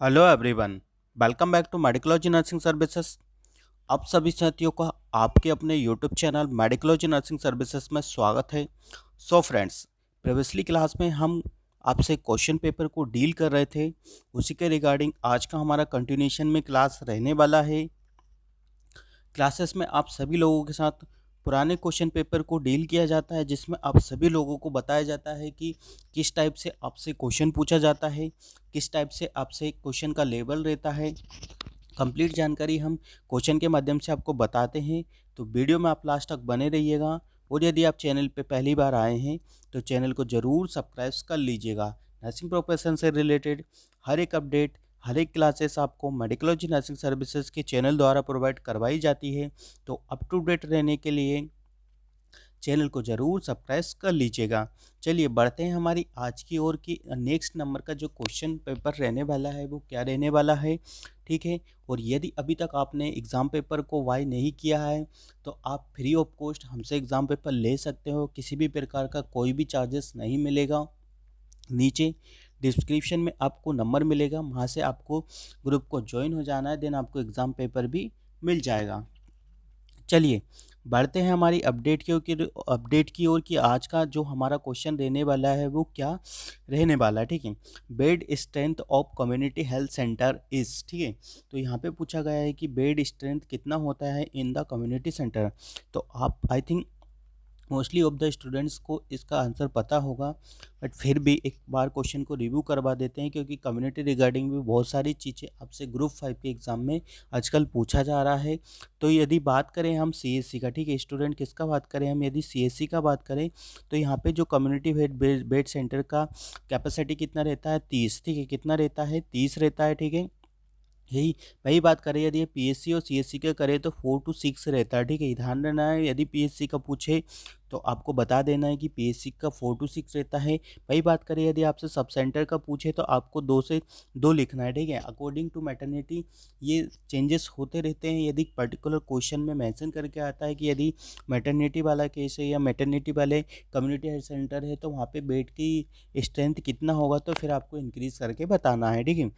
Hello everyone. Welcome back to Medicology nursing services. आप सभी साथियों का आपके अपने YouTube channel Medicology nursing services में स्वागत है। सो फ्रेंड्स, प्रीवियसली क्लास में हम आपसे क्वेश्चन पेपर को डील कर रहे थे, उसी के रिगार्डिंग आज का हमारा कंटिन्यूशन में क्लास रहने वाला है। क्लासेस में आप सभी लोगों के साथ पुराने क्वेश्चन पेपर को डील किया जाता है, जिसमें आप सभी लोगों को बताया जाता है कि किस टाइप से आपसे क्वेश्चन पूछा जाता है, किस टाइप से आपसे क्वेश्चन का लेवल रहता है। कंप्लीट जानकारी हम क्वेश्चन के माध्यम से आपको बताते हैं, तो वीडियो में आप लास्ट तक बने रहिएगा। और यदि आप चैनल पे पहली बार आए हैं तो चैनल को ज़रूर सब्सक्राइब कर लीजिएगा। नर्सिंग प्रोफेशन से रिलेटेड हर एक अपडेट, हर एक क्लासेस आपको मेडिकोलॉजी नर्सिंग सर्विसेज के चैनल द्वारा प्रोवाइड करवाई जाती है। तो अप टू डेट रहने के लिए चैनल को ज़रूर सब्सक्राइब कर लीजिएगा। चलिए बढ़ते हैं हमारी आज की ओर की। नेक्स्ट नंबर का जो क्वेश्चन पेपर रहने वाला है वो क्या रहने वाला है, ठीक है। और यदि अभी तक आपने एग्ज़ाम पेपर को वाई नहीं किया है तो आप फ्री ऑफ कॉस्ट हमसे एग्ज़ाम पेपर ले सकते हो। किसी भी प्रकार का कोई भी चार्जेस नहीं मिलेगा। नीचे डिस्क्रिप्शन में आपको नंबर मिलेगा, वहाँ से आपको ग्रुप को ज्वाइन हो जाना है, देन आपको एग्ज़ाम पेपर भी मिल जाएगा। चलिए बढ़ते हैं हमारी अपडेट की ओर कि आज का जो हमारा क्वेश्चन रहने वाला है वो क्या रहने वाला है, ठीक है। Bed strength of community health centre is, ठीक है। तो यहाँ पे पूछा गया है कि बेड स्ट्रेंथ कितना होता है इन द कम्युनिटी सेंटर। तो आप I think mostly of the students को इसका आंसर पता होगा, बट फिर भी एक बार क्वेश्चन को रिव्यू करवा देते हैं, क्योंकि कम्युनिटी रिगार्डिंग भी बहुत सारी चीज़ें आपसे ग्रुप 5 के एग्ज़ाम में आजकल पूछा जा रहा है। तो यदि बात करें हम सीएससी का, ठीक है, स्टूडेंट किसका बात करें हम, यदि सीएससी का बात करें तो यहाँ पे जो कम्युनिटी बेड सेंटर का कैपेसिटी कितना रहता है, 30, ठीक है। कितना रहता है, 30 रहता है, ठीक है। यही वही बात करें यदि पीएससी और सीएससी का करें तो 4 to 6 रहता है, ठीक है। ध्यान रखना है, यदि पीएससी का पूछे तो आपको बता देना है कि पीएससी का 4 to 6 रहता है। वही बात करें यदि आपसे सब सेंटर का पूछे तो आपको 2 से 2 लिखना है, ठीक है। अकॉर्डिंग टू मैटरनिटी ये चेंजेस होते रहते हैं। यदि पर्टिकुलर क्वेश्चन में मेंशन करके आता है कि यदि मैटरनिटी वाला केस है या मैटरनिटी वाले कम्युनिटी हेल्थ सेंटर है तो वहाँ पे बेड की स्ट्रेंथ कितना होगा, तो फिर आपको इंक्रीज़ करके बताना है, ठीक है।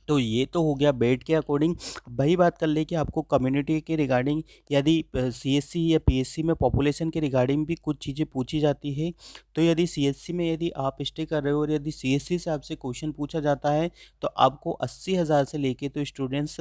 तो ये तो हो गया बेड के अकॉर्डिंग। वही बात कर ले कि आपको कम्युनिटी के रिगार्डिंग यदि सीएससी या पीएससी में पॉपुलेशन के रिगार्डिंग भी कुछ चीज़ें पूछी जाती है। तो यदि सीएससी में यदि आप स्टे कर रहे हो और यदि सीएससी से आपसे क्वेश्चन पूछा जाता है तो आपको 80,000 से लेके तो स्टूडेंट्स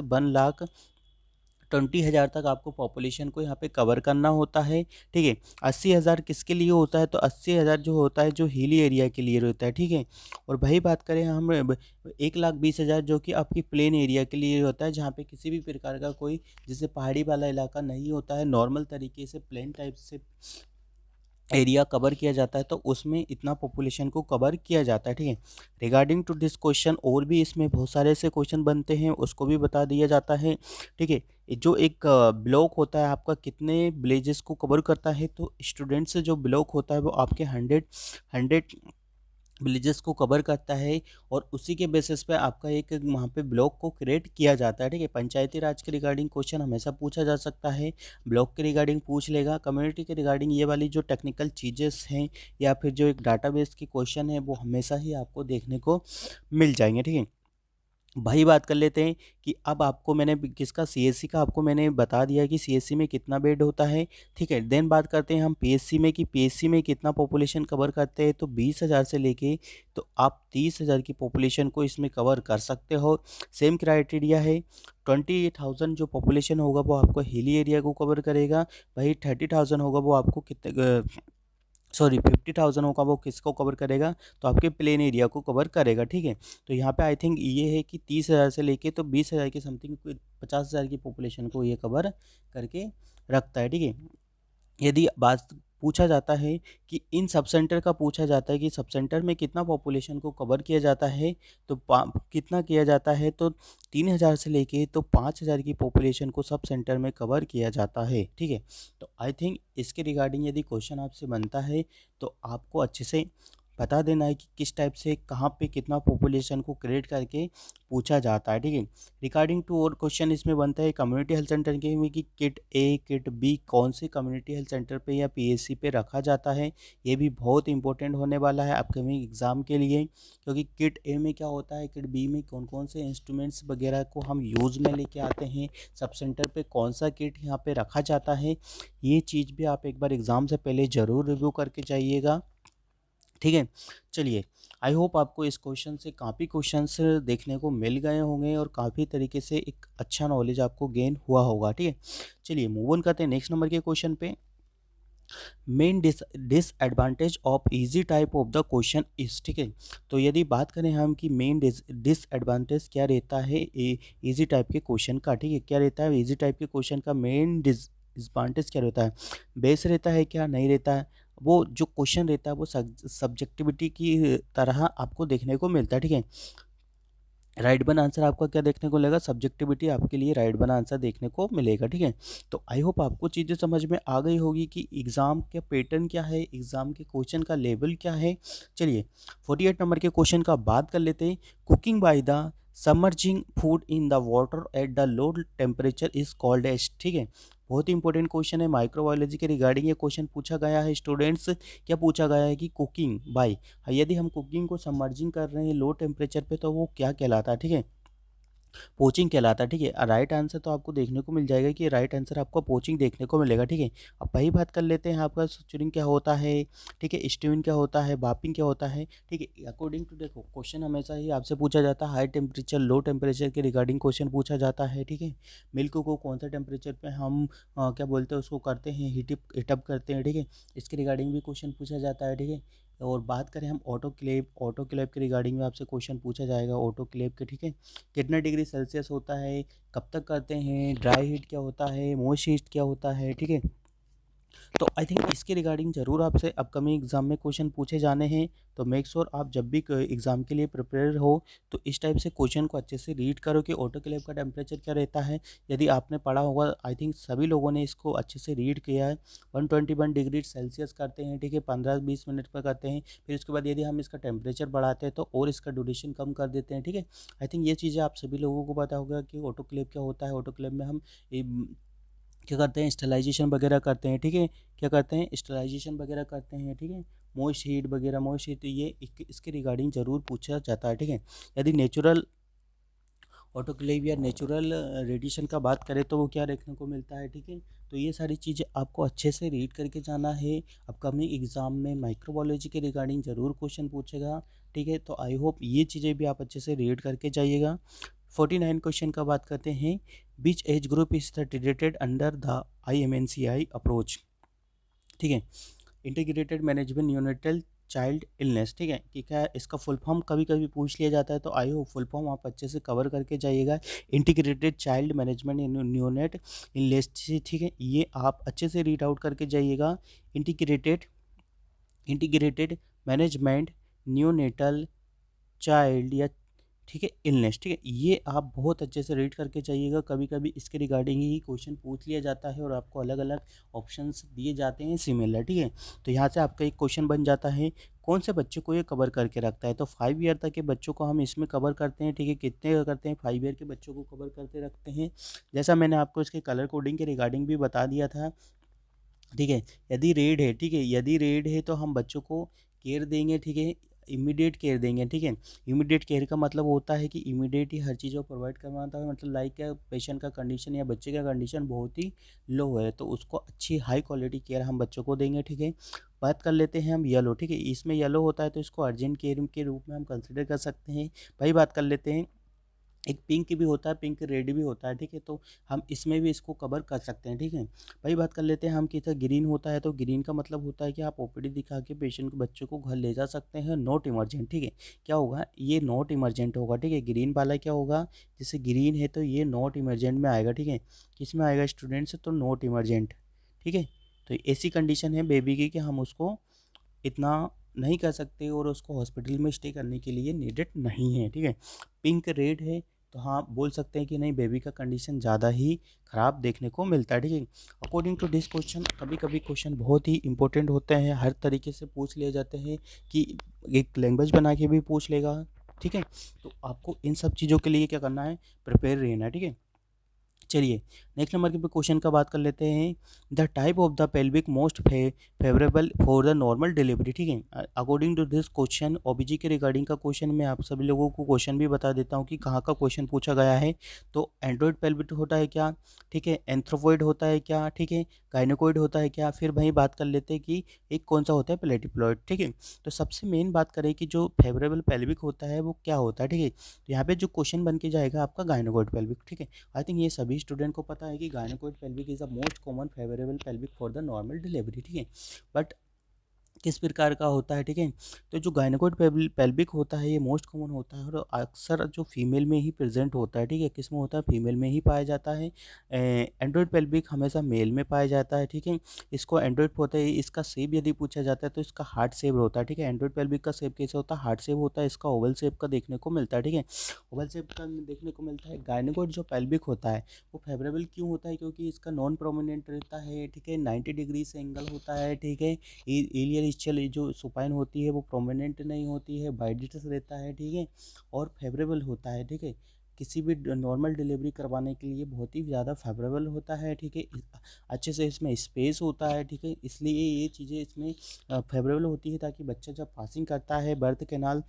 1,20,000 तक आपको पॉपुलेशन को यहाँ पे कवर करना होता है, ठीक है। 80,000 किसके लिए होता है, तो 80,000 जो होता है जो हिली एरिया के लिए रहता है, ठीक है। और वही बात करें हम 1,20,000 जो कि आपकी प्लेन एरिया के लिए होता है, जहाँ पे किसी भी प्रकार का कोई जैसे पहाड़ी वाला इलाका नहीं होता है, नॉर्मल तरीके से प्लेन टाइप से एरिया कवर किया जाता है, तो उसमें इतना पॉपुलेशन को कवर किया जाता है, ठीक है। रिगार्डिंग टू दिस क्वेश्चन और भी इसमें बहुत सारे ऐसे क्वेश्चन बनते हैं, उसको भी बता दिया जाता है, ठीक है। जो एक ब्लॉक होता है आपका कितने विलेजेस को कवर करता है, तो स्टूडेंट से जो ब्लॉक होता है वो आपके 100 विलेजेस को कवर करता है। और उसी के बेसिस पे आपका एक वहाँ पे ब्लॉक को क्रिएट किया जाता है, ठीक है। पंचायती राज के रिगार्डिंग क्वेश्चन हमेशा पूछा जा सकता है, ब्लॉक के रिगार्डिंग पूछ लेगा, कम्युनिटी के रिगार्डिंग ये वाली जो टेक्निकल चीज़ें हैं या फिर जो एक डाटाबेस की क्वेश्चन है वो हमेशा ही आपको देखने को मिल जाएंगे, ठीक है। वही बात कर लेते हैं कि अब आपको मैंने किसका सीएससी का आपको मैंने बता दिया कि सीएससी में कितना बेड होता है, ठीक है। देन बात करते हैं हम पीएससी में कि पीएससी में कितना पॉपुलेशन कवर करते हैं, तो 20,000 से लेके तो आप 30,000 की पॉपुलेशन को इसमें कवर कर सकते हो। सेम क्राइटेरिया है, 20,000 जो पॉपुलेशन होगा वो आपको हिली एरिया को कवर करेगा, वही 30,000 होगा वो आपको कितने 50,000 होगा वो किसको कवर करेगा, तो आपके प्लेन एरिया को कवर करेगा, ठीक है। तो यहाँ पे आई थिंक ये है कि 30,000 से लेके तो 20,000 के समथिंग 50,000 की पॉपुलेशन को ये कवर करके रखता है, ठीक है। यदि बात पूछा जाता है कि इन सब सेंटर का पूछा जाता है कि सब सेंटर में कितना पॉपुलेशन को कवर किया जाता है, तो कितना किया जाता है, तो 3,000 से लेके तो 5,000 की पॉपुलेशन को सब सेंटर में कवर किया जाता है, ठीक है। तो आई थिंक इसके रिगार्डिंग यदि क्वेश्चन आपसे बनता है तो आपको अच्छे से बता देना है कि किस टाइप से कहाँ पे कितना पॉपुलेशन को क्रिएट करके पूछा जाता है, ठीक है। रिगार्डिंग टू और क्वेश्चन इसमें बनता है कम्युनिटी हेल्थ सेंटर के में कि किट ए किट बी कौन से कम्युनिटी हेल्थ सेंटर पे या पीएचसी पे रखा जाता है। ये भी बहुत इंपॉर्टेंट होने वाला है अपकमिंग एग्ज़ाम के लिए, क्योंकि किट ए में क्या होता है, किट बी में कौन कौन से इंस्ट्रूमेंट्स वगैरह को हम यूज़ में लेके आते हैं, सब सेंटर पे कौन सा किट यहाँ पे रखा जाता है। ये चीज़ भी आप एक बार एग्ज़ाम से पहले ज़रूर रिव्यू करके जाइएगा, ठीक है। चलिए, आई होप आपको इस क्वेश्चन से काफ़ी क्वेश्चंस देखने को मिल गए होंगे और काफ़ी तरीके से एक अच्छा नॉलेज आपको गेन हुआ होगा, ठीक है। चलिए मूव ऑन करते हैं नेक्स्ट नंबर के क्वेश्चन पे। Main disadvantage of easy type of the question is, ठीक है। तो यदि बात करें हम कि मेन डिसएडवांटेज क्या रहता है इजी टाइप के क्वेश्चन का, ठीक है, क्या रहता है इजी टाइप के क्वेश्चन का मेन डिसएडवांटेज क्या रहता है, बेस रहता है क्या नहीं रहता है। वो जो क्वेश्चन रहता है वो सब्जेक्टिविटी की तरह आपको देखने को मिलता है, ठीक है। राइट बन आंसर आपका क्या देखने को मिलेगा, सब्जेक्टिविटी आपके लिए राइट बन आंसर देखने को मिलेगा, ठीक है। तो आई होप आपको चीज़ें समझ में आ गई होगी कि एग्ज़ाम का पैटर्न क्या है, एग्ज़ाम के क्वेश्चन का लेवल क्या है। चलिए 48 नंबर के क्वेश्चन का बात कर लेते हैं। Cooking by the submerging food in the water at the low temperature is called as, ठीक है। बहुत ही इंपॉर्टेंट क्वेश्चन है, माइक्रोबायोलॉजी के रिगार्डिंग ये क्वेश्चन पूछा गया है स्टूडेंट्स। क्या पूछा गया है कि कुकिंग बाय, यदि हम कुकिंग को सबमर्जिंग कर रहे हैं लो टेम्परेचर पे तो वो क्या कहलाता है, ठीक है, पोचिंग कहलाता है, ठीक है। राइट आंसर तो आपको देखने को मिल जाएगा कि राइट आंसर आपको पोचिंग देखने को मिलेगा, ठीक है। अब वही बात कर लेते हैं आपका स्टीयरिंग क्या होता है, ठीक है, स्टीविंग क्या होता है, बापिंग क्या होता है, ठीक है। अकॉर्डिंग टू देखो क्वेश्चन हमेशा ही आपसे पूछा जाता है हाई टेम्परेचर लो टेम्परेचर के रिगार्डिंग क्वेश्चन पूछा जाता है, ठीक है। मिल्क को कौन सा टेम्परेचर पे हम क्या बोलते हैं उसको करते हैं हीटअप करते हैं, ठीक है, इसके रिगार्डिंग भी क्वेश्चन पूछा जाता है, ठीक है। और बात करें हम ऑटोक्लेव के रिगार्डिंग में आपसे क्वेश्चन पूछा जाएगा ऑटोक्लेव के, ठीक है। कितना डिग्री सेल्सियस होता है, कब तक करते हैं, ड्राई हीट क्या होता है, मॉइस्ट हीट क्या होता है, ठीक है। तो आई थिंक इसके रिगार्डिंग ज़रूर आपसे अपकमिंग एग्जाम में क्वेश्चन पूछे जाने हैं। तो मेक श्योर आप जब भी एग्ज़ाम के लिए प्रिपेयर हो तो इस टाइप से क्वेश्चन को अच्छे से रीड करो कि ऑटोक्लेव का टेम्परेचर क्या रहता है। यदि आपने पढ़ा होगा, आई थिंक सभी लोगों ने इसको अच्छे से रीड किया है। 121 डिग्री सेल्सियस करते हैं, ठीक है, 15-20 मिनट पर करते हैं। फिर उसके बाद यदि हम इसका टेम्परेचर बढ़ाते हैं तो और इसका ड्यूरेशन कम कर देते हैं, ठीक है। आई थिंक ये चीज़ें आप सभी लोगों को पता होगा कि ऑटोक्लेव क्या होता है। ऑटोक्लेव में हम क्या करते हैं, स्टरलाइजेशन वगैरह करते हैं, ठीक है, क्या करते हैं, स्टरलाइजेशन वगैरह करते हैं, ठीक है। मॉइस्ट हीट वगैरह, मॉइस्ट हीट ये इसके रिगार्डिंग ज़रूर पूछा जाता है, ठीक है। यदि नेचुरल ऑटोक्लेव या नेचुरल रेडिएशन का बात करें तो वो क्या देखने को मिलता है, ठीक है। तो ये सारी चीज़ें आपको अच्छे से रीड करके जाना है। अपकमिंग एग्जाम में माइक्रोबायोलॉजी के रिगार्डिंग ज़रूर क्वेश्चन पूछेगा, ठीक है। तो आई होप ये चीज़ें भी आप अच्छे से रीड करके जाइएगा। 49 क्वेश्चन का बात करते हैं। Which age group is treated under the IMNCI approach, ठीक है, integrated management neonatal child illness, ठीक है। कि क्या इसका फुल फॉर्म कभी कभी पूछ लिया जाता है, तो आई होप फुल फॉर्म आप अच्छे से कवर करके जाइएगा। Integrated child management neonate illness, ठीक है, ये आप अच्छे से रीड आउट करके जाइएगा। Integrated integrated management neonatal child या, ठीक है, इलनेस, ठीक है, ये आप बहुत अच्छे से रीड करके जाइएगा। कभी कभी इसके रिगार्डिंग ही क्वेश्चन पूछ लिया जाता है और आपको अलग अलग ऑप्शंस दिए जाते हैं सिमिलर, ठीक है। तो यहाँ से आपका एक क्वेश्चन बन जाता है, कौन से बच्चे को ये कवर करके रखता है। तो 5 ईयर तक के बच्चों को हम इसमें कवर करते हैं, ठीक है। कितने करते हैं, 5 ईयर के बच्चों को कवर करते रखते हैं। जैसा मैंने आपको इसके कलर कोडिंग के रिगार्डिंग भी बता दिया था, ठीक है। यदि रेड है, ठीक है, यदि रेड है तो हम बच्चों को केयर देंगे, ठीक है, इमीडिएट केयर देंगे, ठीक है। इमीडिएट केयर का मतलब होता है कि इमीडिएट ही हर चीज़ को प्रोवाइड करवाना है। मतलब लाइक क्या, पेशेंट का कंडीशन या बच्चे का कंडीशन बहुत ही लो है तो उसको अच्छी हाई क्वालिटी केयर हम बच्चों को देंगे, ठीक है। बात कर लेते हैं हम येलो, ठीक है, इसमें येलो होता है तो इसको अर्जेंट केयर के रूप में हम कंसिडर कर सकते हैं। भाई बात कर लेते हैं, एक पिंक भी होता है, पिंक रेड भी होता है, ठीक है, तो हम इसमें भी इसको कवर कर सकते हैं, ठीक है। भाई बात कर लेते हैं हम कि इधर ग्रीन होता है, तो ग्रीन का मतलब होता है कि आप OPD दिखा के पेशेंट के बच्चों को घर ले जा सकते हैं, नॉट इमरजेंट, ठीक है। क्या होगा, ये नॉट इमरजेंट होगा, ठीक है। ग्रीन वाला क्या होगा, जैसे ग्रीन है तो ये नॉट इमरजेंट में आएगा, ठीक है। किस में आएगा स्टूडेंट्स, तो नॉट इमरजेंट, ठीक है। तो ऐसी कंडीशन है बेबी की कि हम उसको इतना नहीं कर सकते और उसको हॉस्पिटल में स्टे करने के लिए नीडेड नहीं है, ठीक है। पिंक रेड है तो हाँ बोल सकते हैं कि नहीं, बेबी का कंडीशन ज़्यादा ही ख़राब देखने को मिलता है, ठीक है। अकॉर्डिंग टू दिस क्वेश्चन, कभी कभी क्वेश्चन बहुत ही इंपॉर्टेंट होते हैं, हर तरीके से पूछ लिए जाते हैं कि एक लैंग्वेज बना के भी पूछ लेगा, ठीक है। तो आपको इन सब चीज़ों के लिए क्या करना है, प्रिपेयर रहना है, ठीक है। चलिए नेक्स्ट नंबर के पे क्वेश्चन का बात कर लेते हैं। The type of the pelvic most favourable for the normal delivery, ठीक है। According to this question OBG के रिगार्डिंग का क्वेश्चन, मैं आप सभी लोगों को क्वेश्चन भी बता देता हूँ कि कहाँ का क्वेश्चन पूछा गया है। तो एंड्रॉइड पेल्विक होता है क्या, ठीक है, एंथ्रोपॉइड होता है क्या, ठीक है, गायनोकॉइड होता है क्या, फिर वहीं बात कर लेते हैं कि एक कौन सा होता है प्लेटिप्लॉइड, ठीक है। तो सबसे मेन बात करें कि जो फेवरेबल पेल्विक होता है वो क्या होता है, ठीक है। तो यहाँ पे जो क्वेश्चन बन के जाएगा आपका गायनोकॉइड पेल्विक, ठीक है। आई थिंक ये सभी स्टूडेंट को पता है कि gynecoid pelvic is the most common favourable pelvic for the normal delivery, ठीक है। बट किस प्रकार का होता है, ठीक है। तो जो गायनोकॉइड पेल्विक होता है ये मोस्ट कॉमन होता है और अक्सर जो फीमेल में ही प्रेजेंट होता है, ठीक है। किस में होता है, फीमेल में ही पाया जाता है। एंड्रॉइड पेल्विक हमेशा मेल में पाया जाता है, ठीक है। इसको एंड्रॉइड होता है, इसका शेप यदि पूछा जाता है तो इसका हार्ट शेप होता है, ठीक है। एंड्रॉइड पेल्विक का शेप कैसे होता है, हार्ट शेप होता है, इसका ओवल शेप का देखने को मिलता है, ठीक है। ओवल शेप का देखने को मिलता है। गायनोकॉइड जो पेल्विक होता है वो फेवरेबल क्यों होता है, क्योंकि इसका नॉन प्रोमिनेंट रहता है, ठीक है। 90 डिग्री से एंगल होता है, ठीक है। एलियल स्चेल जो सुपाइन होती है वो प्रोमिनेंट नहीं होती है, बाइडिटस रहता है, ठीक है। और फेवरेबल होता है, ठीक है। किसी भी नॉर्मल डिलीवरी करवाने के लिए बहुत ही ज़्यादा फेवरेबल होता है, ठीक है। अच्छे से इसमें स्पेस होता है, ठीक है। इसलिए ये चीज़ें इसमें फेवरेबल होती है ताकि बच्चा जब पासिंग करता है बर्थ कैनाल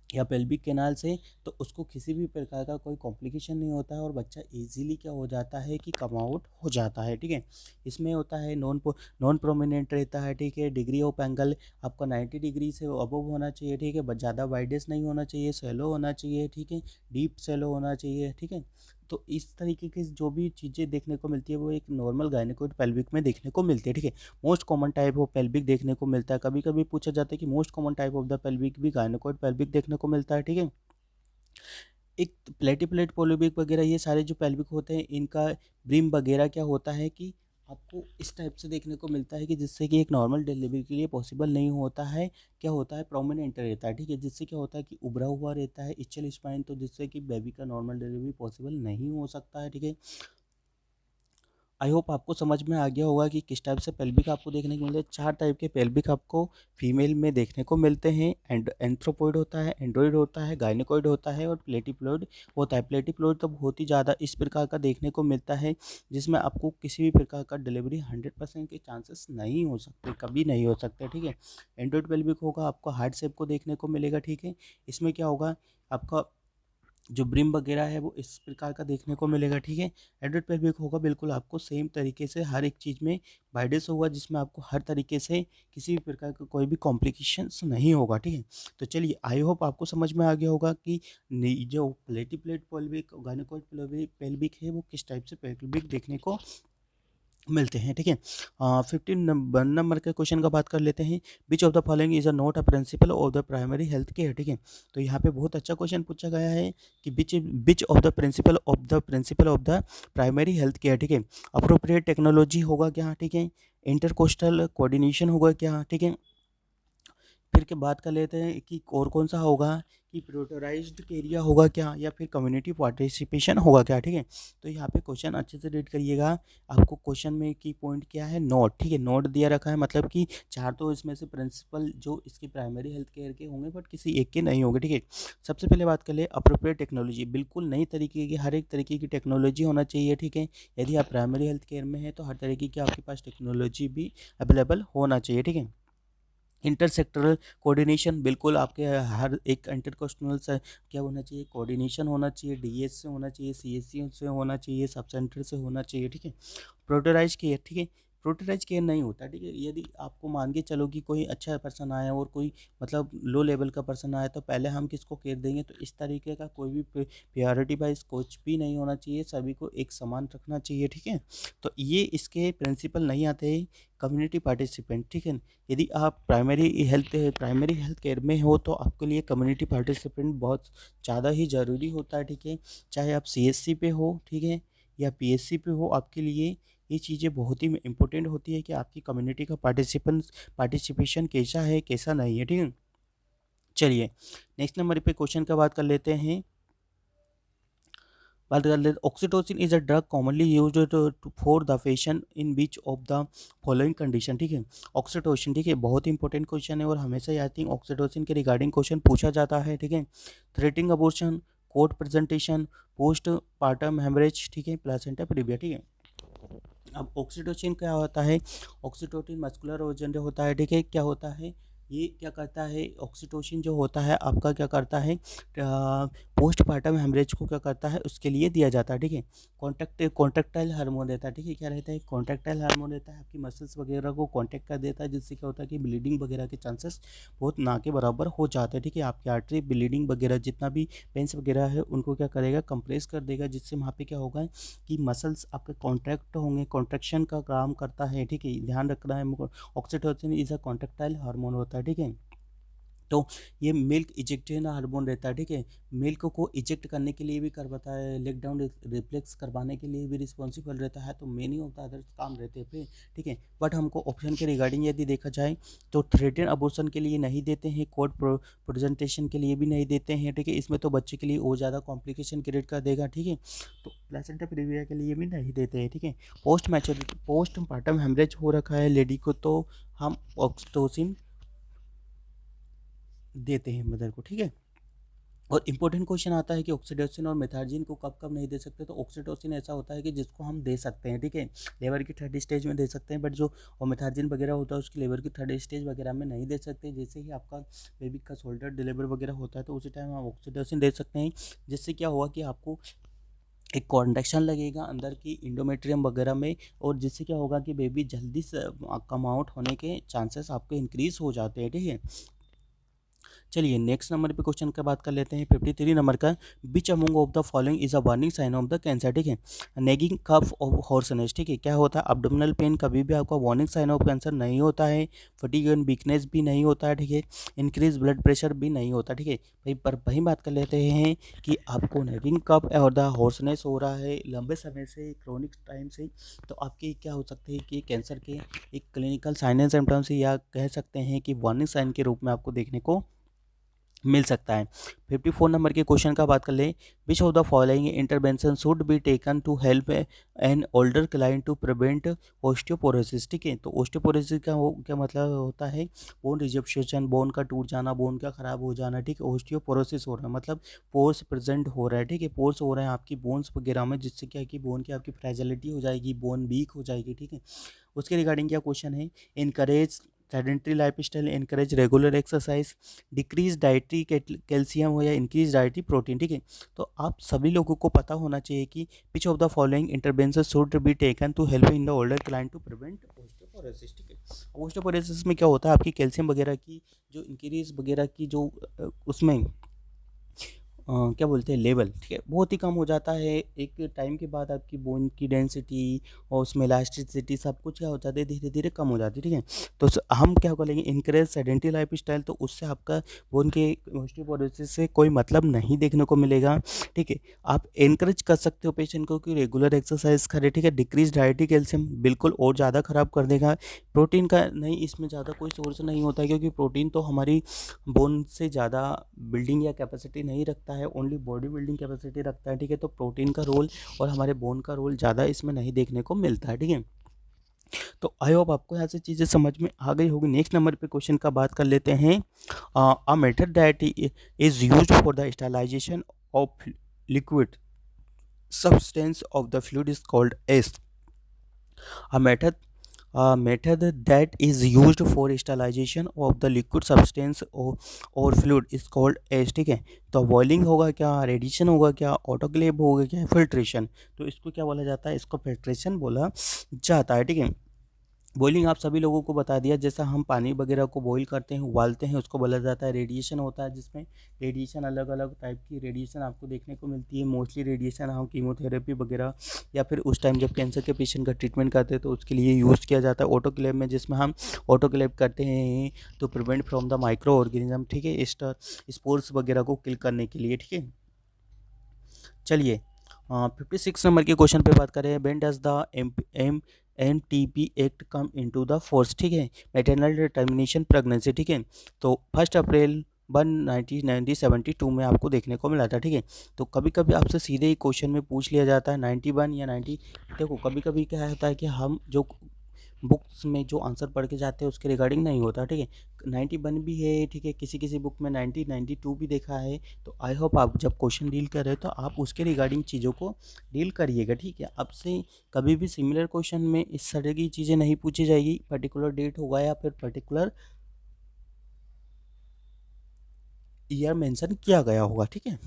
या पेल्विक कैनाल से तो उसको किसी भी प्रकार का कोई कॉम्प्लिकेशन नहीं होता है और बच्चा इजीली क्या हो जाता है कि कम आउट हो जाता है, ठीक है। इसमें होता है नॉन प्रोमिनेंट रहता है, ठीक है। डिग्री ऑफ एंगल आपका 90 डिग्री से अबव होना चाहिए, ठीक है। ज़्यादा वाइडेस्ट नहीं होना चाहिए, सेलो होना चाहिए, ठीक है। डीप सेलो होना चाहिए, ठीक है। तो इस तरीके की जो भी चीज़ें देखने को मिलती है वो एक नॉर्मल गायनेकोइड पेल्विक में देखने को मिलती है, ठीक है। Most common type of pelvic देखने को मिलता है। कभी कभी पूछा जाता है कि most common type of the pelvic भी गायनेकोइड पेल्विक देखने को मिलता है, ठीक है। एक प्लेटिपलेट पोलिपिक वगैरह ये सारे जो पेल्विक होते हैं इनका ब्रिम वगैरह क्या होता है कि आपको इस टाइप से देखने को मिलता है कि जिससे कि एक नॉर्मल डिलीवरी के लिए पॉसिबल नहीं होता है। क्या होता है, प्रोमिनेंट रहता है, ठीक है। जिससे क्या होता है कि उभरा हुआ रहता है इचल स्पाइन, तो जिससे कि बेबी का नॉर्मल डिलीवरी पॉसिबल नहीं हो सकता है, ठीक है। आई होप आपको समझ में आ गया होगा कि किस टाइप से पेल्विक आपको देखने को मिलते हैं। 4 टाइप के पेल्विक आपको फीमेल में देखने को मिलते हैं। एंथ्रोपॉइड होता है, एंड्रॉइड होता है, गायनेकॉइड होता है और प्लेटिप्लॉइड होता है। प्लेटिप्लॉइड तो बहुत ही ज़्यादा इस प्रकार का देखने को मिलता है जिसमें आपको किसी भी प्रकार का डिलीवरी 100% के चांसेस नहीं हो सकते, कभी नहीं हो सकते, ठीक है। एंड्रॉइड पेल्विक होगा आपको हार्ट शेप को देखने को मिलेगा, ठीक है। इसमें क्या होगा, आपका जो ब्रिम वगैरह है वो इस प्रकार का देखने को मिलेगा, ठीक है। एडल्ट पेल्विक होगा बिल्कुल आपको सेम तरीके से हर एक चीज़ में वाइडेस होगा जिसमें आपको हर तरीके से किसी भी प्रकार का कोई भी कॉम्प्लिकेशंस नहीं होगा, ठीक है। तो चलिए आई होप आपको समझ में आ गया होगा कि जो प्लेटिप्लेट पेल्विक गायनेकोइड पेल्विक है वो किस टाइप से पेल्विक देखने को मिलते हैं, ठीक है। 15 नंबर के क्वेश्चन का बात कर लेते हैं। Which of the following is a not a principle of the primary health care, ठीक है। तो यहाँ पे बहुत अच्छा क्वेश्चन पूछा गया है कि which of the primary health care, ठीक है। अप्रोप्रिएट टेक्नोलॉजी होगा क्या, ठीक है। इंटरकोस्टल कोऑर्डिनेशन होगा क्या, ठीक है। फिर के बात कर लेते हैं कि और कौन सा होगा कि प्रोटोराइज्ड एरिया होगा क्या या फिर कम्युनिटी पार्टिसिपेशन होगा क्या, ठीक है। तो यहाँ पे क्वेश्चन अच्छे से रीड करिएगा। आपको क्वेश्चन में की पॉइंट क्या है, नोट, ठीक है। नोट दिया रखा है मतलब कि 4 तो इसमें से प्रिंसिपल जो इसकी प्राइमरी हेल्थ केयर के होंगे बट किसी एक के नहीं होंगे, ठीक है। सबसे पहले बात कर ले अप्रोप्रिएट टेक्नोलॉजी, बिल्कुल नई तरीके की हर एक तरीके की टेक्नोलॉजी होना चाहिए, ठीक है। यदि आप प्राइमरी हेल्थ केयर में है तो हर तरीके की आपके पास टेक्नोलॉजी भी अवेलेबल होना चाहिए, ठीक है। इंटरसेक्टरल कोऑर्डिनेशन, बिल्कुल आपके हर एक इंटरकोस्टल से क्या होना चाहिए, कोऑर्डिनेशन होना चाहिए। डीएस से होना चाहिए, सीएससी से होना चाहिए, सब सेंटर से होना चाहिए, ठीक है। प्रोटोराइज केयर, ठीक है। प्रोटोराइज केयर नहीं होता, ठीक है। यदि आपको मान के चलो कि कोई अच्छा पर्सन आया और कोई मतलब लो लेवल का पर्सन आया तो पहले हम किसको केयर देंगे, तो इस तरीके का कोई भी प्रायोरिटी वाइज कुछ भी नहीं होना चाहिए, सभी को एक समान रखना चाहिए, ठीक है। तो ये इसके प्रिंसिपल नहीं आते कम्युनिटी पार्टिसिपेंट, ठीक है। यदि आप प्राइमरी हेल्थ केयर में हो तो आपके लिए कम्युनिटी पार्टिसिपेंट बहुत ज़्यादा ही ज़रूरी होता है, ठीक है। चाहे आप सीएससी पे हो, ठीक है, या पीएससी पे हो, आपके लिए ये चीज़ें बहुत ही इम्पोर्टेंट होती है कि आपकी कम्युनिटी का पार्टिसिपेशन कैसा है कैसा नहीं है, ठीक है। चलिए नेक्स्ट नंबर पे क्वेश्चन का बात कर लेते हैं। बात कर लेते oxytocin is a drug commonly use for the patient in which of the following condition, ठीक है। ऑक्सीटोसिन, ठीक है, बहुत इंपॉर्टेंट क्वेश्चन है और हमेशा आई थिंक ऑक्सीटोसिन के रिगार्डिंग क्वेश्चन पूछा जाता है, ठीक है। Threatened abortion, cord presentation, postpartum haemorrhage, ठीक है, प्लेसेंटा प्रीविया, ठीक है। अब ऑक्सीटोसिन क्या होता है, ऑक्सीटोसिन मस्कुलर ओजन जो होता है, ठीक है, क्या होता है, ये क्या करता है, ऑक्सीटोसिन जो होता है आपका क्या करता है, पोस्टपार्टम हेमरेज को क्या करता है, उसके लिए दिया जाता है, ठीक है। कॉन्ट्रैक्टाइल हार्मोन देता है, ठीक है, क्या रहता है, कॉन्ट्रैक्टाइल हार्मोन देता है, आपकी मसल्स वगैरह को कॉन्ट्रैक्ट कर देता है, जिससे क्या होता है कि ब्लीडिंग वगैरह के चांसेस बहुत ना के बराबर हो जाते हैं, ठीक है। आपकी आर्टरी ब्लीडिंग वगैरह जितना भी पेन्स वगैरह है उनको क्या करेगा, कंप्रेस कर देगा, जिससे वहाँ पे क्या होगा कि मसल्स आपके कॉन्ट्रैक्ट होंगे, कॉन्ट्रैक्शन का काम करता है, ठीक है, ध्यान रखना है। Oxytocin is a contractile hormone होता है, ठीक है। तो ये मिल्क इजेक्शन हार्मोन रहता है, ठीक है। मिल्क को इजेक्ट करने के लिए भी करवाता है, लेग डाउन रिफ्लेक्स करवाने के लिए भी रिस्पॉन्सिबल रहता है, तो मेनी ऑफ द अदर्स काम रहते हैं पे, ठीक है। बट हमको ऑप्शन के रिगार्डिंग यदि देखा जाए तो थ्रेटेड अबॉर्शन के लिए नहीं देते हैं, कोर्ट प्रेजेंटेशन के लिए भी नहीं देते हैं, ठीक है। इसमें तो बच्चे के लिए और ज़्यादा कॉम्प्लिकेशन क्रिएट कर देगा, ठीक है। तो प्लेसेंटा प्रीविया के लिए भी नहीं देते हैं, ठीक है। Postmaturity postpartum haemorrhage हो रखा है लेडी को, तो हम ऑक्सीटोसिन देते हैं मदर को, ठीक है। और इम्पोर्टेंट क्वेश्चन आता है कि ऑक्सीटोसिन और मेथार्जिन को कब कब नहीं दे सकते, तो ऑक्सीटोसिन ऐसा होता है कि जिसको हम दे सकते हैं, ठीक है, लेबर की थर्ड स्टेज में दे सकते हैं, बट जो और मेथार्जिन वगैरह होता है उसकी लेबर की थर्ड स्टेज वगैरह में नहीं दे सकते। जैसे ही आपका बेबी का शोल्डर डिलीवर वगैरह होता है तो उसी टाइम हम ऑक्सीटोसिन दे सकते हैं, जिससे क्या हुआ कि आपको एक कॉन्ट्रैक्शन लगेगा अंदर की इंडोमेट्रियम वगैरह में, और जिससे क्या होगा कि बेबी जल्दी से कम आउट होने के चांसेस आपके इंक्रीज हो जाते हैं, ठीक है। चलिए नेक्स्ट नंबर पे क्वेश्चन का बात कर लेते हैं 53 नंबर का। Which among of the following is a warning sign of the cancer, ठीक है। नेगिंग कफ ऑफ हॉर्सनेस, ठीक है, क्या होता है, अब्डोमिनल पेन कभी भी आपका वार्निंग साइन ऑफ कैंसर नहीं होता है, फटीग एंड वीकनेस भी नहीं होता है, ठीक है, इंक्रीज ब्लड प्रेशर भी नहीं होता, ठीक है। भाई पर वही बात कर लेते हैं कि आपको नेगिंग कफ और द हॉर्सनेस हो रहा है लंबे समय से, क्रोनिक टाइम से, तो आपके क्या हो सकते हैं कि कैंसर के एक क्लिनिकल साइन एंड सिम्टम्स या कह सकते हैं कि वार्निंग साइन के रूप में आपको देखने को मिल सकता है। 54 नंबर के क्वेश्चन का बात कर लें। Which of the following intervention should be taken to help an older client to prevent osteoporosis, ठीक है। तो ओस्टियोपोरोसिस का क्या मतलब होता है, बोन रिजर्वेशन, बोन का टूट जाना, बोन का खराब हो जाना, ठीक है। ओस्टियोपोरोसिस हो रहा है मतलब पोर्स प्रेजेंट हो रहा है, ठीक है, पोर्स हो रहे हैं आपकी बोन्स वगैरह में, जिससे क्या है कि बोन की आपकी फ्रेजिलिटी हो जाएगी, बोन वीक हो जाएगी, ठीक है। उसके रिगार्डिंग क्या क्वेश्चन है, encourage sedentary lifestyle, encourage regular exercise, decrease dietary calcium हो या इंक्रीज डाइटरी प्रोटीन, ठीक है। तो आप सभी लोगों को पता होना चाहिए कि which of the following intervention should be taken to help in the older client to prevent osteoporosis, ठीक है। ओस्टियोपोरोसिस में क्या होता है, आपकी कैल्शियम वगैरह की जो इंक्रीज वगैरह की जो उसमें क्या बोलते हैं लेवल, ठीक है, बहुत ही कम हो जाता है। एक टाइम के बाद आपकी बोन की डेंसिटी और उसमें इलास्टिसिटी सब कुछ क्या हो जाता है, धीरे धीरे कम हो जाती है, ठीक है। तो हम क्या करेंगे, इनकरेज सेडेंटरी लाइफ स्टाइल, तो उससे आपका बोन के ऑस्टियोपोरोसिस से कोई मतलब नहीं देखने को मिलेगा, ठीक है। आप इनकरेज कर सकते हो पेशेंट को कि रेगुलर एक्सरसाइज करे, ठीक है। डिक्रीज डाइटरी कैल्शियम बिल्कुल और ज़्यादा ख़राब कर देगा। प्रोटीन का नहीं, इसमें ज़्यादा कोई सोर्स नहीं होता है, क्योंकि प्रोटीन तो हमारी बोन से ज़्यादा बिल्डिंग या कैपेसिटी नहीं रखता है, ओनली बॉडी बिल्डिंग कैपेसिटी रखता है, ठीक है। तो प्रोटीन का रोल और हमारे बोन का रोल ज़्यादा इसमें नहीं देखने को मिलता है, ठीक है। तो आई होप आपको यहाँ से चीज़ें समझ में आ गई होगी। नेक्स्ट नंबर पे क्वेश्चन का बात कर लेते हैं। A method that is used for the sterilization of liquid substance of the fluid is called as a method that is used for sterilization of the liquid substance or fluid is called as, ठीक है। तो boiling होगा क्या, radiation होगा क्या, autoclave होगा क्या, filtration, तो इसको क्या बोला जाता है, इसको फिल्ट्रेशन बोला जाता है, ठीक है। बॉइलिंग आप सभी लोगों को बता दिया, जैसा हम पानी वगैरह को बॉईल करते हैं, उबालते हैं, उसको बोला जाता है रेडिएशन होता है, जिसमें रेडिएशन अलग अलग टाइप की रेडिएशन आपको देखने को मिलती है। मोस्टली रेडिएशन हम कीमोथेरेपी वगैरह या फिर उस टाइम जब कैंसर के पेशेंट का ट्रीटमेंट करते हैं तो उसके लिए यूज़ किया जाता है। ऑटोक्लेव में, जिसमें हम ऑटोक्लेव करते हैं तो prevent from the micro organism, ठीक है, स्पोर्स वगैरह को किल करने के लिए, ठीक है। चलिए 56 नंबर के क्वेश्चन पे बात करें। When does the MTP act come into the force, ठीक है। मैटरनल टर्मिनेशन प्रेगनेंसी, ठीक है। तो 1 अप्रैल 1972 में आपको देखने को मिला था, ठीक है। तो कभी कभी आपसे सीधे ही क्वेश्चन में पूछ लिया जाता है 91 या 90। देखो कभी कभी क्या होता है कि हम जो बुक्स में जो आंसर पढ़ के जाते हैं उसके रिगार्डिंग नहीं होता, ठीक है। 91 भी है, ठीक है, किसी किसी बुक में 92 भी देखा है। तो आई होप आप जब क्वेश्चन डील कर रहे हो तो आप उसके रिगार्डिंग चीज़ों को डील करिएगा, ठीक है। आपसे कभी भी सिमिलर क्वेश्चन में इस तरह की चीज़ें नहीं पूछी जाएगी, पर्टिकुलर डेट होगा या फिर पर्टिकुलर ईयर मेंशन किया गया होगा, ठीक है।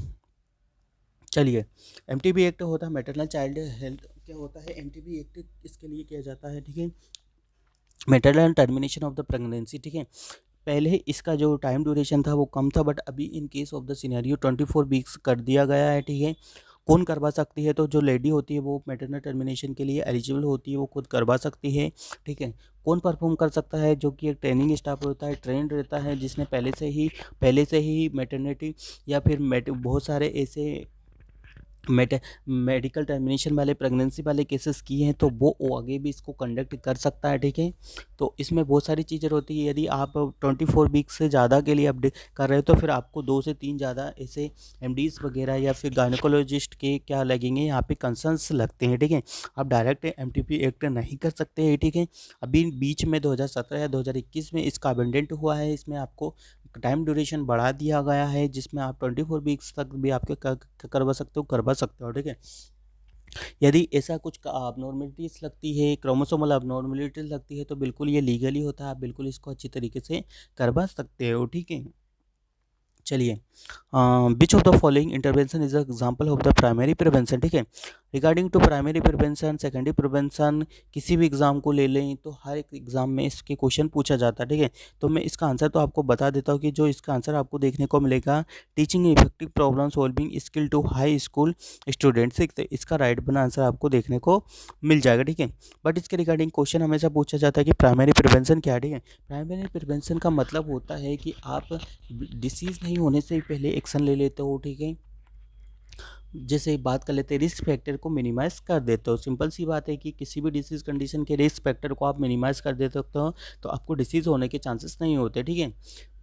चलिए, एमटीबी एक्ट होता है मैटरनल चाइल्ड हेल्थ, क्या होता है एमटीबी एक्ट, इसके लिए किया जाता है, ठीक है, maternal termination of the pregnancy, ठीक है। पहले इसका जो टाइम ड्यूरेशन था वो कम था, बट अभी in case of the scenario 24 weeks कर दिया गया है, ठीक है। कौन करवा सकती है? तो जो लेडी होती है वो मैटरनल टर्मिनेशन के लिए एलिजिबल होती है, वो खुद करवा सकती है, ठीक है। कौन परफॉर्म कर सकता है? जो कि एक ट्रेनिंग स्टाफ होता है, ट्रेंड रहता है, जिसने पहले से ही मैटरनिटी या फिर बहुत सारे ऐसे मेडिकल टर्मिनेशन वाले प्रेगनेंसी वाले केसेस किए हैं, तो वो आगे भी इसको कंडक्ट कर सकता है, ठीक है। तो इसमें बहुत सारी चीज़ें होती है। यदि आप 24 वीक से ज़्यादा के लिए अपडेट कर रहे हो तो फिर आपको 2 से 3 ज़्यादा ऐसे एमडीज वगैरह या फिर गायनेकोलॉजिस्ट के क्या लगेंगे, यहाँ पे कंसर्न्स लगते हैं, ठीक है। आप डायरेक्ट एमटीपी एक्ट नहीं कर सकते हैं, ठीक है। अभी बीच में 2017 या 2021 में इसका अमेंडमेंट हुआ है, इसमें आपको टाइम ड्यूरेशन बढ़ा दिया गया है, जिसमें आप 24 वीक्स तक भी आपके करवा सकते हो, ठीक है। यदि ऐसा कुछ abnormalities लगती है, क्रोमोसोमल abnormalities लगती है, तो बिल्कुल ये लीगली होता है, आप बिल्कुल इसको अच्छी तरीके से करवा सकते हो, ठीक है। चलिए, which of the following intervention is example of the primary prevention, ठीक है। Regarding to primary prevention, secondary prevention, किसी भी एग्जाम को ले लें तो हर एक एग्जाम में इसके क्वेश्चन पूछा जाता है, ठीक है। तो मैं इसका आंसर तो आपको बता देता हूँ कि जो इसका आंसर आपको देखने को मिलेगा, teaching effective problem solving skill to high school students, ठीक है। इसका राइट बना आंसर आपको देखने को मिल जाएगा, ठीक है। बट इसके रिगार्डिंग क्वेश्चन हमेशा पूछा जाता है कि प्राइमरी प्रिवेंशन क्या है, ठीक है। प्राइमरी प्रिवेंशन का मतलब होता है कि आप डिसीज़ नहीं होने से पहले एक्शन ले लेते हो, ठीक है। जैसे बात कर लेते हैं, रिस्क फैक्टर को मिनिमाइज़ कर देते हो। सिंपल सी बात है कि किसी भी डिसीज़ कंडीशन के रिस्क फैक्टर को आप मिनिमाइज़ कर देते हो तो आपको डिसीज़ होने के चांसेस नहीं होते, ठीक है।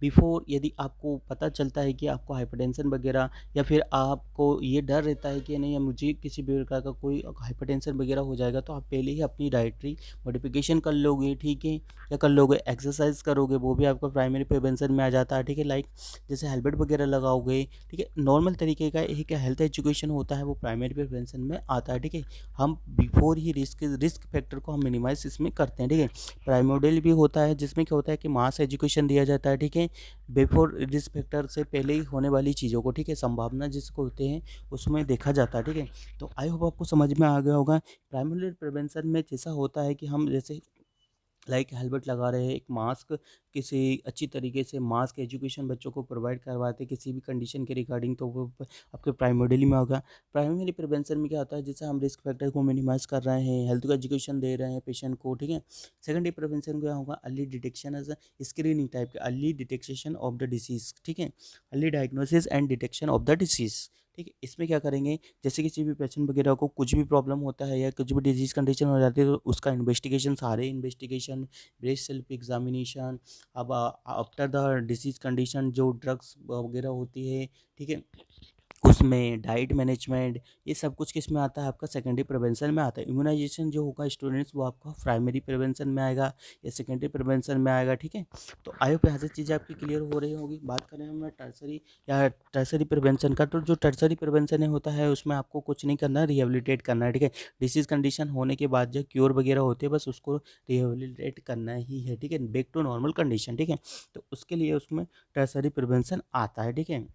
बिफोर यदि आपको पता चलता है कि आपको हाइपरटेंशन वगैरह, या फिर आपको ये डर रहता है कि नहीं मुझे किसी भी प्रकार का कोई हाइपरटेंशन वगैरह हो जाएगा, तो आप पहले ही अपनी डाइटरी मॉडिफिकेशन कर लोगे, ठीक है, या कर लोगे, एक्सरसाइज करोगे, वो भी आपको प्राइमरी प्रिवेंशन में आ जाता है, ठीक है। लाइक जैसे हेलमेट वगैरह लगाओगे, ठीक है। नॉर्मल तरीके का एक हेल्थ एजुकेशन होता है, वो प्राइमरी प्रिवेंशन में आता है, ठीक है। हम बिफोर ही रिस्क फैक्टर को हम मिनिमाइज इसमें करते हैं, ठीक है। प्राइमोडियल भी होता है, जिसमें क्या होता है कि मास एजुकेशन दिया जाता है, ठीक है, बिफोर रिस्क फैक्टर से पहले ही होने वाली चीज़ों को, ठीक है, संभावना जिसको होते हैं उसमें देखा जाता है, ठीक है। तो आई होप आपको समझ में आ गया होगा। प्राइमरी प्रिवेंशन में जैसा होता है कि हम जैसे लाइक हेलमेट लगा रहे हैं, एक मास्क, किसी अच्छी तरीके से मास्क एजुकेशन बच्चों को प्रोवाइड करवाते हैं किसी भी कंडीशन के रिगार्डिंग, तो वो आपके प्राइमरी में होगा। प्राइमरी प्रिवेंशन में क्या होता है, जैसे हम रिस्क फैक्टर को मिनिमाइज कर रहे हैं, हेल्थ का एजुकेशन दे रहे हैं पेशेंट को, ठीक है। सेकेंडरी प्रिवेंशन क्या होगा, early detection as screening type के, early detection of the disease, ठीक है, early diagnosis and detection of the disease, ठीक है। इसमें क्या करेंगे, जैसे किसी भी पेशेंट वगैरह को कुछ भी प्रॉब्लम होता है या कुछ भी डिजीज कंडीशन हो जाती है, तो उसका इन्वेस्टिगेशन, सारे इन्वेस्टिगेशन, ब्रेस्ट सेल्फ एग्जामिनेशन, अब आफ्टर द डिसीज कंडीशन जो ड्रग्स वगैरह होती है, ठीक है, उसमें डाइट मैनेजमेंट, ये सब कुछ किस में आता है, आपका सेकेंडरी प्रिवेंशन में आता है। इम्यूनाइजेशन जो होगा स्टूडेंट्स, वो आपका प्राइमरी प्रिवेंशन में आएगा या सेकेंडरी प्रिवेंशन में आएगा, ठीक है। तो आई होप यहाँ से चीज़ें आपकी क्लियर हो रही होगी। बात करें हम टर्सरी या टर्सरी प्रिवेंशन का, तो जो टर्सरी प्रिवेंशन होता है उसमें आपको कुछ नहीं करना, रिहेबिलिटेट करना है, ठीक है। डिसीज़ कंडीशन होने के बाद जो क्योर वगैरह होती है, बस उसको रिहेबिलिटेट करना ही है, ठीक है, बैक टू नॉर्मल कंडीशन, ठीक है। तो उसके लिए उसमें टर्सरी प्रिवेंशन आता है, ठीक है।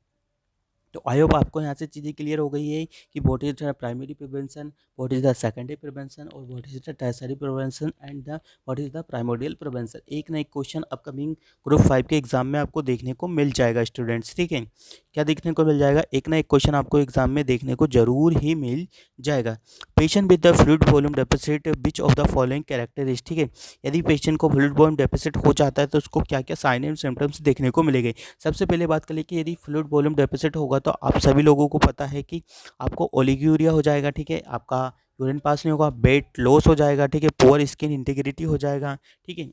तो आई होप आपको यहाँ से चीज़ें क्लियर हो गई है कि what is the primary prevention, what is the secondary prevention, और what is the tertiary prevention and the what is the primordial prevention. एक ना एक क्वेश्चन अपकमिंग ग्रुप 5 के एग्जाम में आपको देखने को मिल जाएगा स्टूडेंट्स, ठीक है। क्या देखने को मिल जाएगा, एक ना एक क्वेश्चन आपको एग्जाम में देखने को जरूर ही मिल जाएगा। Patient with the fluid volume deficit which of the following characteristic, ठीक है। यदि पेशेंट को फ्लूइड वॉल्यूम डेफिसिट हो जाता है तो उसको क्या क्या साइन एंड सिम्टम्स देखने को मिलेंगे। सबसे पहले बात कर ले कि यदि फ्लूइड वॉल्यूम डेफिसिट होगा तो आप सभी लोगों को पता है कि आपको ओलिगोयूरिया हो जाएगा, ठीक है, आपका यूरिन पास नहीं होगा, वेट लॉस हो जाएगा, ठीक है, पुअर स्किन इंटीग्रिटी हो जाएगा, ठीक है।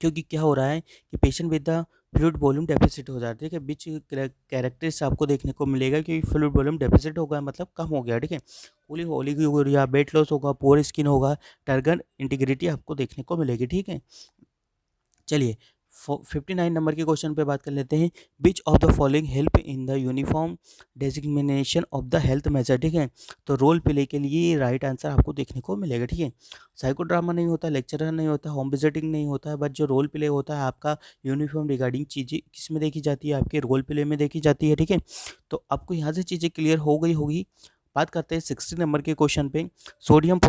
क्योंकि क्या हो रहा है कि patient with the fluid volume deficit हो जाता है, ठीक है। बीच कैरेक्टर्स आपको देखने को मिलेगा कि फ्लूइड वॉल्यूम डेफिसिट हो गया, मतलब कम हो गया, ठीक है। कूलिंग ओलिगोरिया, वेट लॉस होगा, पोअर स्किन होगा, टर्गन इंटीग्रिटी आपको देखने को मिलेगी, ठीक है। चलिए 59 नंबर के क्वेश्चन पे बात कर लेते हैं। Which of the following help in the uniform designation of the health measure, ठीक है। तो रोल प्ले के लिए राइट आंसर आपको देखने को मिलेगा, ठीक है। साइको ड्रामा नहीं होता, लेक्चरर नहीं होता, होम विजिटिंग नहीं होता है, बट जो रोल प्ले होता है आपका यूनिफॉर्म रिगार्डिंग चीज़ें किस में देखी जाती है, आपके रोल प्ले में देखी जाती है, ठीक है। तो आपको यहाँ से चीज़ें क्लियर हो गई होगी। बात करते हैं 60 नंबर के क्वेश्चन पे। Sodium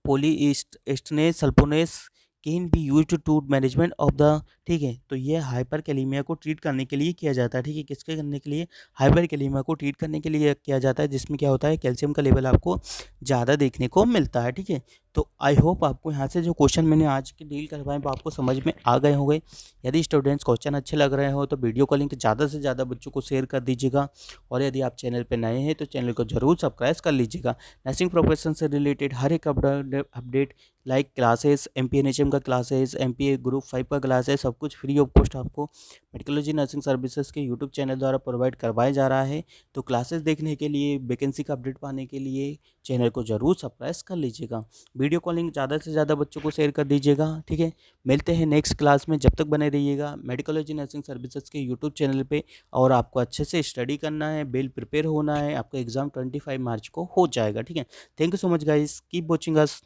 polystyrene sulphonate can be used to management of the, ठीक है। तो ये हाइपर कैलीमिया को ट्रीट करने के लिए किया जाता है, ठीक है। किसके करने के लिए? हाइपर कैलीमिया को ट्रीट करने के लिए किया जाता है, जिसमें क्या होता है, कैल्शियम का लेवल आपको ज़्यादा देखने को मिलता है, ठीक है। तो आई होप आपको यहाँ से जो क्वेश्चन मैंने आज के डील करवाए वो आपको समझ में आ गए होंगे। यदि स्टूडेंट्स क्वेश्चन अच्छे लग रहे हो तो वीडियो को लिंक ज़्यादा से ज़्यादा बच्चों को शेयर कर दीजिएगा, और यदि आप चैनल पर नए हैं तो चैनल को जरूर सब्सक्राइब कर लीजिएगा। नर्सिंग प्रोफेशन से रिलेटेड हर एक अपडेट लाइक क्लासेस, एमपीएनएचएम का क्लासेस, एमपीए ग्रुप 5 का क्लासेस, सब कुछ फ्री ऑफ कॉस्ट आपको मेडिकोलॉजी नर्सिंग सर्विसेज के यूट्यूब चैनल द्वारा प्रोवाइड करवाया जा रहा है। तो क्लासेस देखने के लिए, वैकेंसी का अपडेट पाने के लिए चैनल को जरूर सब्सक्राइब कर लीजिएगा। वीडियो कॉलिंग ज़्यादा से ज़्यादा बच्चों को शेयर कर दीजिएगा, ठीक है। मिलते हैं नेक्स्ट क्लास में, जब तक बने रहिएगा मेडिकोलॉजी नर्सिंग सर्विसेज के यूट्यूब चैनल पे। और आपको अच्छे से स्टडी करना है, वेल प्रिपेयर होना है, आपका एग्जाम 25 मार्च को हो जाएगा, ठीक है। Thank you so much guys, keep watching us.